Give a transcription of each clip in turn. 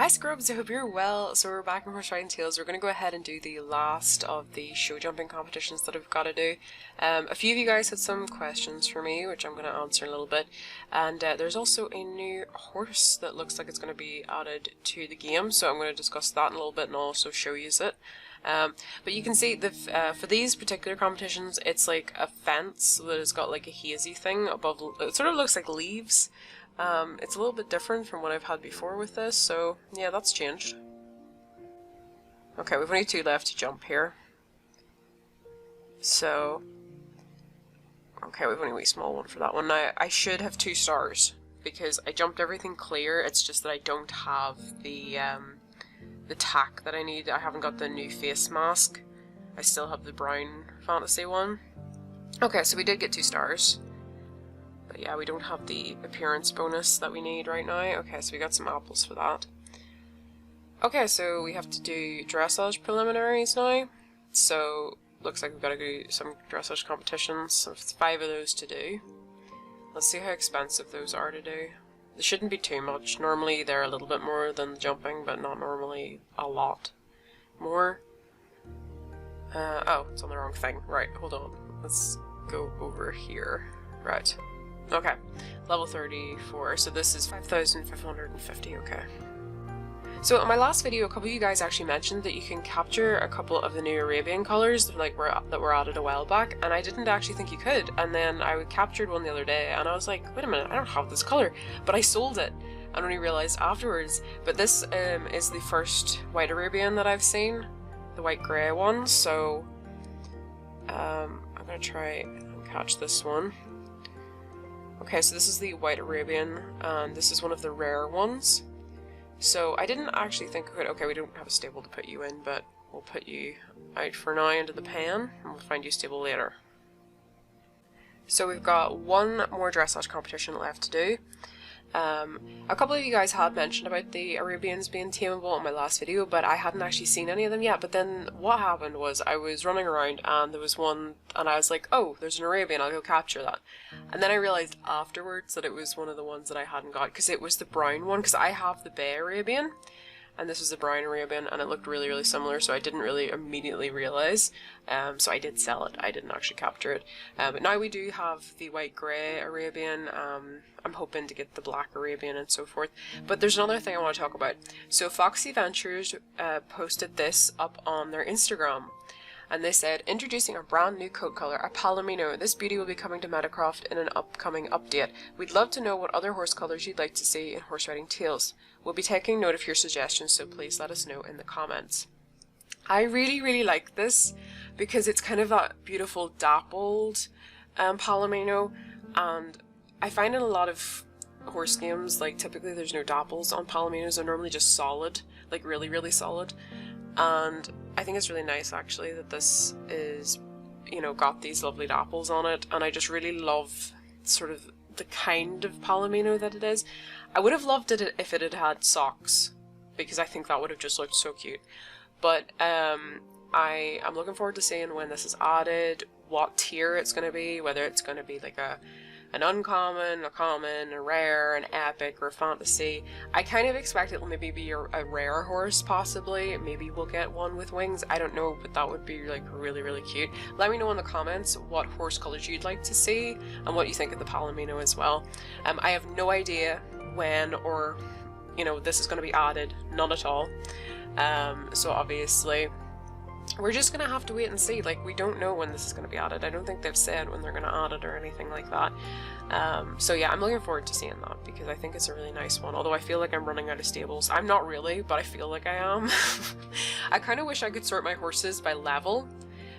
Hi Scrubs, I hope you're well. So we're back in Horse Riding Tales. We're going to go ahead and do the last of the show jumping competitions that I've got to do. A few of you guys had some questions for me, which I'm going to answer in a little bit. And there's also a new horse that looks like it's going to be added to the game, so I'm going to discuss that in a little bit and also show you it. But you can see for these particular competitions, it's like a fence that has got like a hazy thing above. It sort of looks like leaves. It's a little bit different from what I've had before with this, so yeah, that's changed. Okay, we've only 2 left to jump here. So, okay, we've only a wee small one for that one. Now, I should have 2 stars, because I jumped everything clear, it's just that I don't have the tack that I need. I haven't got the new face mask. I still have the brown fantasy one. Okay, so we did get 2 stars. But yeah, we don't have the appearance bonus that we need right now. Okay, so we got some apples for that. Okay, so we have to do Dressage Preliminaries now. So, looks like we've got to do some Dressage Competitions. So, 5 of those to do. Let's see how expensive those are to do. They shouldn't be too much. Normally they're a little bit more than jumping, but not normally a lot more. Oh, it's on the wrong thing. Right, hold on. Let's go over here. Right. Okay, level 34, so this is 5,550, okay. So in my last video, a couple of you guys actually mentioned that you can capture a couple of the new Arabian colours that were added a while back, and I didn't actually think you could, and then I captured one the other day, and I was like, wait a minute, I don't have this colour, but I sold it, and only realised afterwards. But this is the first white Arabian that I've seen, the white grey one, so I'm going to try and catch this one. Okay, so this is the white Arabian, and this is one of the rare ones. So I didn't actually think of it. Okay, we don't have a stable to put you in, but we'll put you out for now into the pen, and we'll find you a stable later. So we've got 1 more dressage competition left to do. A couple of you guys had mentioned about the Arabians being tameable in my last video, but I hadn't actually seen any of them yet. But then what happened was I was running around and there was one, and I was like, oh, there's an Arabian, I'll go capture that. And then I realised afterwards that it was one of the ones that I hadn't got, because it was the brown one, because I have the bay Arabian, and this was the brown Arabian, and it looked really, really similar, so I didn't really immediately realise. So I did sell it, I didn't actually capture it. But now we do have the white grey Arabian. I'm hoping to get the black Arabian and so forth. But there's another thing I want to talk about. So Foxy Ventures posted this up on their Instagram. And they said, introducing a brand new coat colour, a Palomino. This beauty will be coming to Metacroft in an upcoming update. We'd love to know what other horse colours you'd like to see in Horse Riding Tales. We'll be taking note of your suggestions, so please let us know in the comments. I really, really like this because it's kind of that beautiful dappled Palomino, and I find in a lot of horse games, like typically there's no dapples on Palominos, they're normally just solid, like really, really solid. And I think it's really nice actually that this is, you know, got these lovely dapples on it, and I just really love sort of the kind of Palomino that it is. I would have loved it if it had had socks, because I think that would have just looked so cute. But I'm looking forward to seeing when this is added, what tier it's going to be, whether it's going to be like an uncommon, a common, a rare, an epic, or a fantasy. I kind of expect it will maybe be a rare horse, possibly. Maybe we'll get one with wings. I don't know, but that would be like really, really cute. Let me know in the comments what horse colours you'd like to see and what you think of the Palomino as well. I have no idea when or, you know, this is going to be added. None at all. So obviously we're just going to have to wait and see. Like, we don't know when this is going to be added. I don't think they've said when they're going to add it or anything like that. So yeah, I'm looking forward to seeing that because I think it's a really nice one. Although I feel like I'm running out of stables. I'm not really, but I feel like I am. I kind of wish I could sort my horses by level,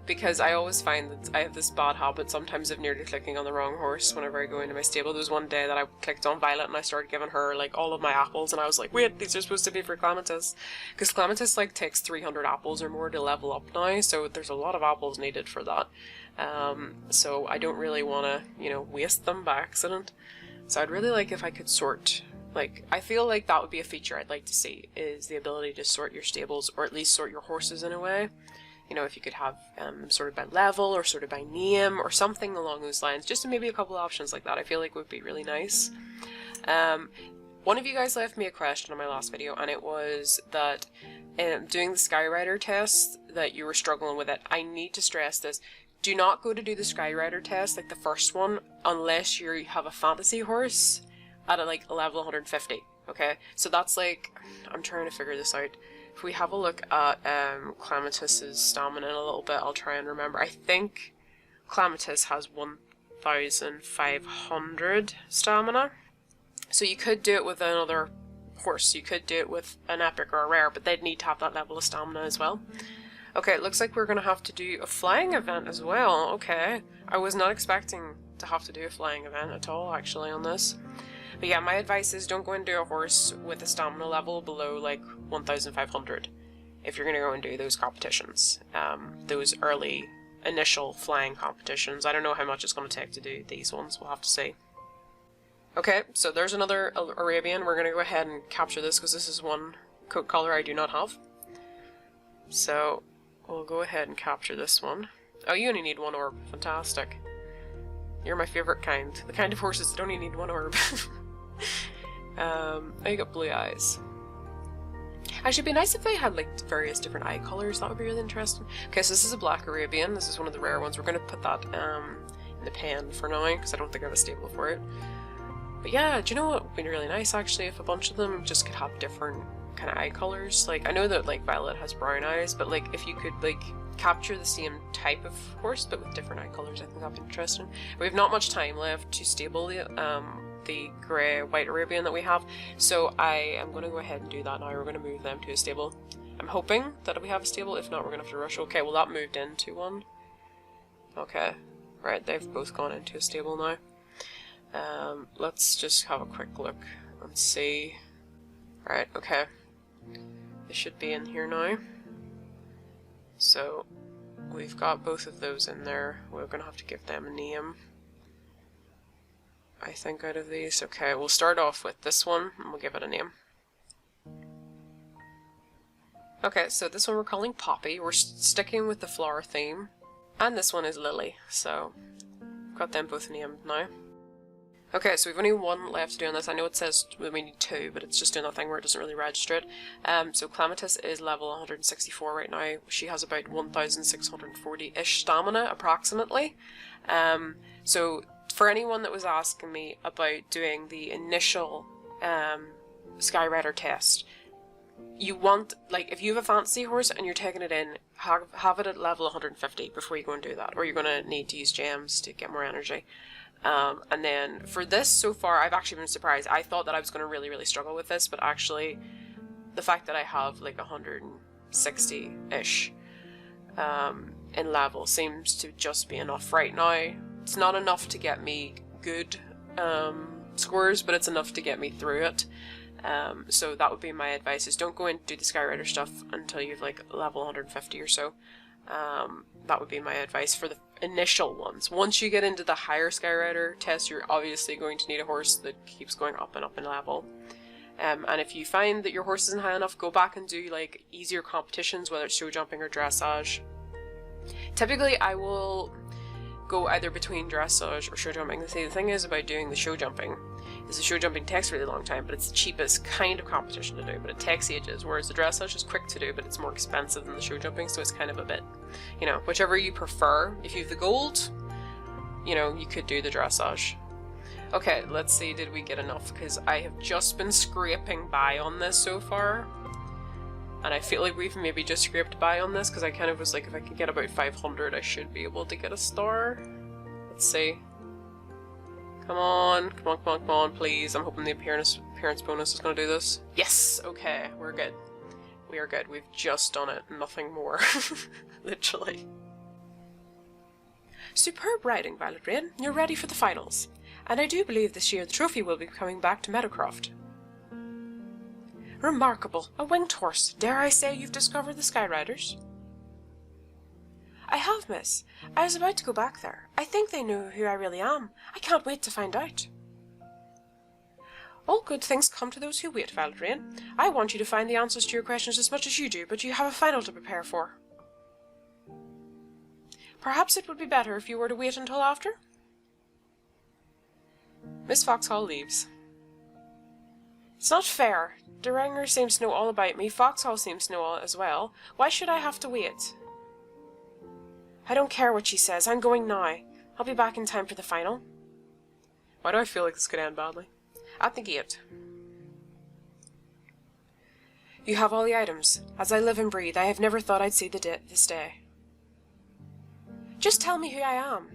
because I always find that I have this bad habit sometimes of nearly clicking on the wrong horse whenever I go into my stable. There was one day that I clicked on Violet and I started giving her like all of my apples, and I was like, wait, these are supposed to be for Clematis, because Clematis like takes 300 apples or more to level up now, so there's a lot of apples needed for that. So I don't really want to, you know, waste them by accident. So I'd really like if I could sort, like, I feel like that would be a feature I'd like to see, is the ability to sort your stables, or at least sort your horses in a way. You know, if you could have sorted by level or sorted by name or something along those lines, just maybe a couple of options like that, I feel like would be really nice. one of you guys left me a question on my last video, and it was that doing the Skyrider test, that you were struggling with it. I need to stress this. Do not go to do the Skyrider test, like the first one, unless you have a fantasy horse at a, like, level 150, okay? So that's like, I'm trying to figure this out. If we have a look at Clematis's stamina in a little bit, I'll try and remember. I think Clematis has 1,500 stamina. So you could do it with another horse. You could do it with an epic or a rare, but they'd need to have that level of stamina as well. Okay, it looks like we're going to have to do a flying event as well. Okay, I was not expecting to have to do a flying event at all, actually, on this. But yeah, my advice is don't go and do a horse with a stamina level below like 1,500 if you're going to go and do those competitions. Those early, initial flying competitions. I don't know how much it's going to take to do these ones, we'll have to see. Okay, so there's another Arabian. We're going to go ahead and capture this because this is one coat color I do not have. So we'll go ahead and capture this one. Oh, you only need one orb. Fantastic. You're my favourite kind. The kind of horses that only need one orb. Oh, you got blue eyes. Actually, it'd be nice if they had like various different eye colours. That would be really interesting. Okay, so this is a black Arabian. This is one of the rare ones. We're going to put that in the pen for now because I don't think I have a stable for it. But yeah, do you know what would be really nice actually if a bunch of them just could have different kind of eye colours? Like, I know that like Violet has brown eyes, but like if you could like capture the same type of horse but with different eye colours, I think that'd be interesting. We have not much time left to stable the grey white Arabian that we have, so I am going to go ahead and do that now. We're going to move them to a stable. I'm hoping that we have a stable. If not, we're going to have to rush. Okay, well that moved into one. Okay, right, they've both gone into a stable now. Let's just have a quick look and see. Right, okay. They should be in here now. So, we've got both of those in there. We're gonna have to give them a name, I think, out of these. Okay, we'll start off with this one, and we'll give it a name. Okay, so this one we're calling Poppy. We're sticking with the flower theme. And this one is Lily, so we've got them both named now. Okay, so we've only one left to do on this. I know it says we need two, but it's just doing that thing where it doesn't really register it. So Clematis is level 164 right now. She has about 1,640-ish stamina, approximately. So for anyone that was asking me about doing the initial Skyrider test, you want, like, if you have a fantasy horse and you're taking it in, have it at level 150 before you go and do that, or you're going to need to use gems to get more energy. And then for this, so far, I've actually been surprised. I thought that I was going to really struggle with this, but actually the fact that I have like 160-ish in level seems to just be enough right now. It's not enough to get me good scores, but it's enough to get me through it. So that would be my advice, is don't go and do the Skyrider stuff until you've like level 150 or so. That would be my advice for the initial ones. Once you get into the higher Skyrider test, you're obviously going to need a horse that keeps going up and up in level. And if you find that your horse isn't high enough, go back and do like easier competitions, whether it's show jumping or dressage. Typically I will go either between dressage or show jumping. The thing is about doing the show jumping is the show jumping takes a really long time, but it's the cheapest kind of competition to do, but it takes ages, whereas the dressage is quick to do, but it's more expensive than the show jumping, so it's kind of a bit, you know, whichever you prefer. If you have the gold, you know, you could do the dressage. Okay, let's see, did we get enough? Because I have just been scraping by on this so far, and I feel like we've maybe just scraped by on this, because I kind of was like, if I can get about 500, I should be able to get a star. Let's see. Come on, come on, come on, come on, please. I'm hoping the appearance bonus is going to do this. Yes! Okay, we're good. We are good. We've just done it. Nothing more. Literally. Superb riding, Violet Rain. You're ready for the finals. And I do believe this year the trophy will be coming back to Meadowcroft. Remarkable. A winged horse. Dare I say you've discovered the Skyriders? I have, miss. I was about to go back there. I think they know who I really am. I can't wait to find out. All good things come to those who wait, Violet Rain. I want you to find the answers to your questions as much as you do, but you have a final to prepare for. Perhaps it would be better if you were to wait until after? Miss Foxhall leaves. It's not fair. Deranger seems to know all about me, Foxhole seems to know all as well. Why should I have to wait? I don't care what she says, I'm going now. I'll be back in time for the final. Why do I feel like this could end badly? At the gate. You have all the items. As I live and breathe, I have never thought I'd see this day. Just tell me who I am.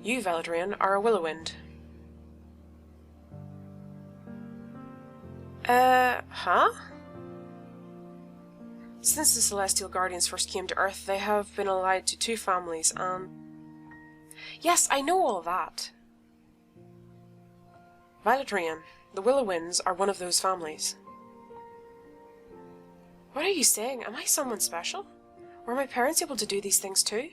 You, Veladrian, are a Willowind. Huh? Since the Celestial Guardians first came to Earth, they have been allied to 2 families, Yes, I know all that. Veladrian, the Willowinds are one of those families. What are you saying? Am I someone special? Were my parents able to do these things too?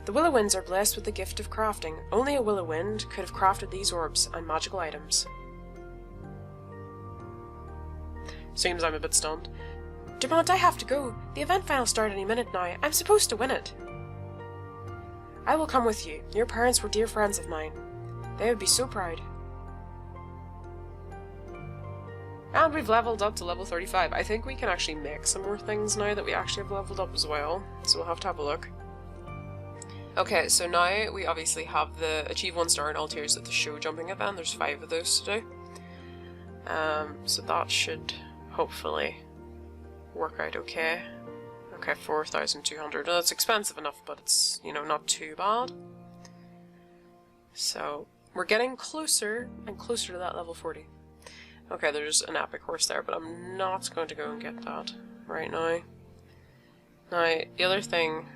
The Willowinds are blessed with the gift of crafting. Only a Willowind could have crafted these orbs and magical items. Seems I'm a bit stunned. Demont, I have to go. The event final starts any minute now. I'm supposed to win it. I will come with you. Your parents were dear friends of mine. They would be so proud. And we've leveled up to level 35. I think we can actually make some more things now that we actually have leveled up as well. So we'll have to have a look. Okay, so now we obviously have the Achieve 1 star in all tiers at the show jumping event. There's 5 of those to do. So that should hopefully work out okay. Okay, 4,200. Well, that's expensive enough, but it's, you know, not too bad. So we're getting closer and closer to that level 40. Okay, there's an epic horse there, but I'm not going to go and get that right now. Now, the other thing...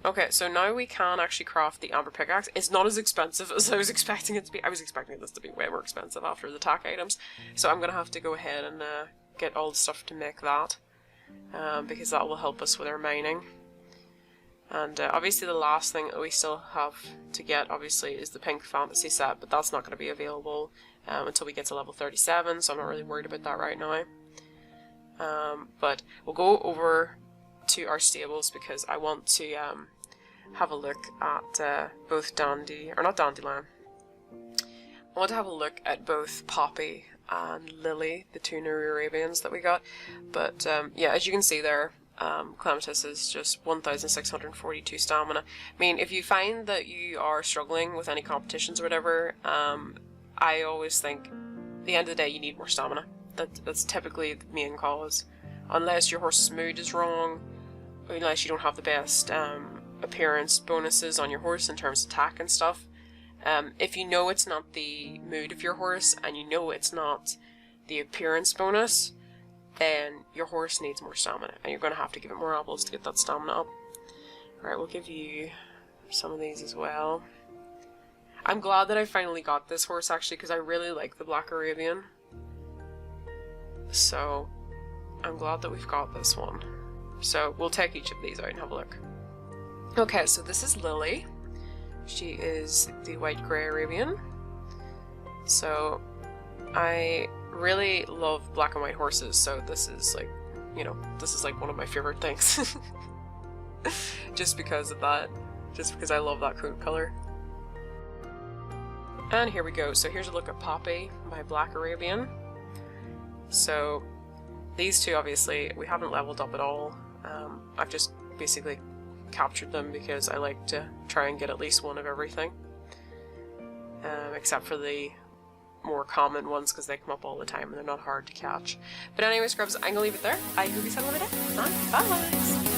Okay, so now we can actually craft the Amber Pickaxe. It's not as expensive as I was expecting it to be. I was expecting this to be way more expensive after the attack items. So I'm going to have to go ahead and get all the stuff to make that. Because that will help us with our mining. And obviously the last thing that we still have to get, obviously, is the Pink Fantasy set. But that's not going to be available until we get to level 37, so I'm not really worried about that right now. But we'll go over to our stables because I want to have a look at both Dandelion. I want to have a look at both Poppy and Lily, the 2 new Arabians that we got. But yeah, as you can see there, Clematis is just 1,642 stamina. I mean, if you find that you are struggling with any competitions or whatever, I always think at the end of the day you need more stamina. That's typically the main cause. Unless your horse's mood is wrong, unless you don't have the best appearance bonuses on your horse in terms of attack and stuff. If you know it's not the mood of your horse, and you know it's not the appearance bonus, then your horse needs more stamina, and you're going to have to give it more apples to get that stamina up. Alright, we'll give you some of these as well. I'm glad that I finally got this horse, actually, because I really like the Black Arabian. So, I'm glad that we've got this one. So, we'll take each of these out and have a look. Okay, so this is Lily. She is the White-Grey Arabian. So, I really love black and white horses, so this is like, you know, this is like one of my favorite things. Just because of that. Just because I love that coat color. And here we go. So here's a look at Poppy, my Black Arabian. So, these two obviously, we haven't leveled up at all. I've just basically captured them because I like to try and get at least one of everything. Except for the more common ones because they come up all the time and they're not hard to catch. But anyway, scrubs, I'm gonna leave it there. I hope you have a lovely day. Bye!